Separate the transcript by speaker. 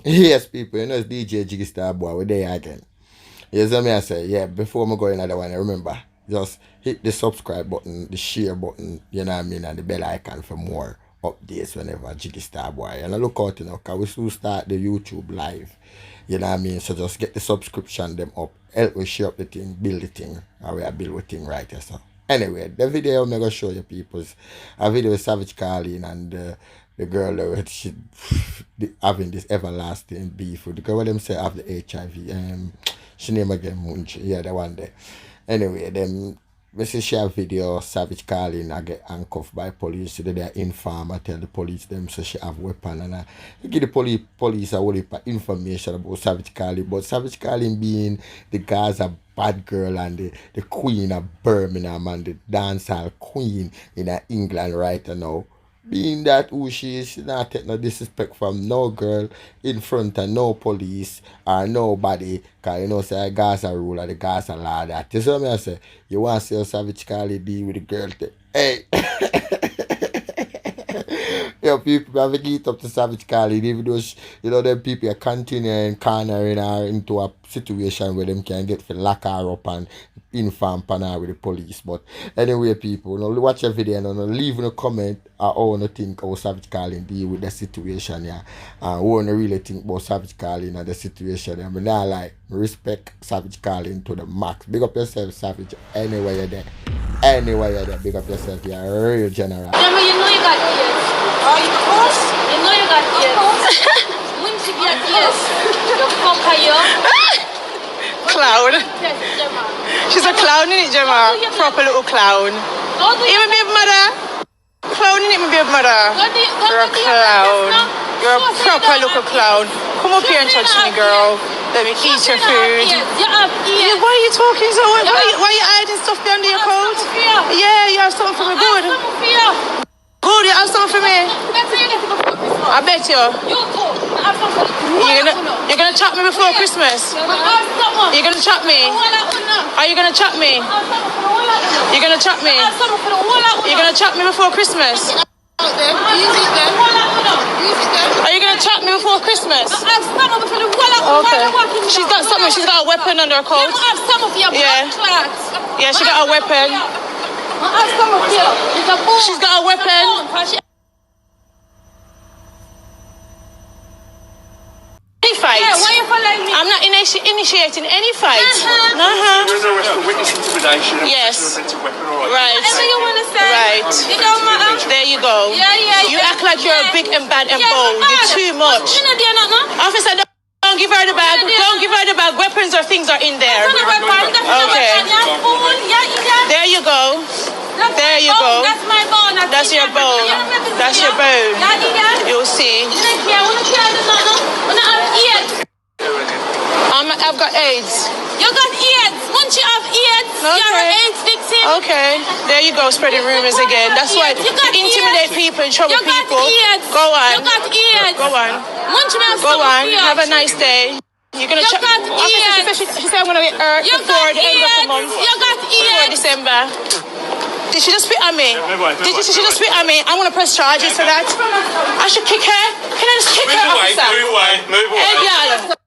Speaker 1: Yes, people, you know it's DJ Jiggy Star Boy, we're there again. You see me I say, yeah, before I go another one, remember, just hit the subscribe button, the share button, you know what I mean, and the bell icon for more updates whenever Jiggy Star Boy. And I look out, you know, because we still start the YouTube live, you know what I mean, so just get the subscription them up, help we share up the thing, build the thing, and we are build the thing right here, so. Anyway, the video I'm going to show you people is a video with Savage Karlene and the girl she having this everlasting beef with the girl. What them say have the HIV. She name again Muchy. Yeah, the one there. Anyway, them we see share video Savage Karlene I get handcuffed by police. So they inform I tell the police them so she have weapon and I give the police a whole heap of information about Savage Karlene. But Savage Karlene being the Gaza bad girl and the queen of Birmingham and the dancehall queen in England right now. Being that who she is, she not take no disrespect from no girl in front of no police or nobody. Cause you know say Gaza rule or the Gaza law that. You see what I say? You want to see how Savage Karlene deal with the girl hey yo, people have to get up to Savage Karlene, even though you know them people are continuing cornering her into a situation where them can get to lock her up and inform her with the police. But anyway, people, you know, watch the video and you know, leave in a comment how you think how Savage Karlene deal with the situation, yeah. And who you really think about Savage Karlene and the situation. I mean, I like respect Savage Karlene to the max. Big up yourself, Savage, anywhere you're there. Anywhere you're there, big up yourself, you're a real general.
Speaker 2: Remember, you know you got ears. Oh, of course. You know you got ears. When you get ears, you fuck her, yo.
Speaker 3: Clown. She's a clown, isn't it, Gemma? Proper little clown. Even baby mother. Clown, isn't it, my baby mother? You're a clown. You're a proper little clown. Come up here and touch me, girl. Let me eat your food. Yeah, why are you talking so much? Why are you hiding stuff under your coat? Yeah, you have something for me. Good. Good, you have something for me. I bet you. You're gonna chop me before Christmas. You're gonna chop me. Are you gonna chop me? You're gonna chop me. You're gonna chop me before Christmas. Are you gonna chop me before Christmas? Okay. She's got something. She's got a weapon under her coat. Yeah. Yeah, she got a weapon. She's got a weapon. Any fight? Yeah, why you following me? I'm not initiating any fight.
Speaker 4: There's arrest for witness intimidation.
Speaker 3: Yes.
Speaker 4: Right.
Speaker 2: Whatever you want to say.
Speaker 3: Right.
Speaker 2: It don't matter.
Speaker 3: There you go.
Speaker 2: Yeah.
Speaker 3: You act like you're big and bad and bold. You're too much. Officer, don't give her the bag. Don't give her the bag. Weapons or things are in there. Okay. There you go. There you go.
Speaker 2: That's my bone.
Speaker 3: That's your bone. That's your bone. You'll see. I've got AIDS.
Speaker 2: You got AIDS. Once you have AIDS, you're an AIDS victim.
Speaker 3: Okay. There you go, spreading rumors again. That's why you intimidate people and trouble people. Go on.
Speaker 2: You got AIDS.
Speaker 3: Go on. Go on. Have a nice day. You're gonna check. She said I'm gonna get hurt before the end of the month.
Speaker 2: You got AIDS.
Speaker 3: Before December. Did she just spit on me? Did she just spit on me? I'm gonna press charges for that. I should kick her. Can I just kick her, officer?
Speaker 4: Move away.
Speaker 3: Hey, girl.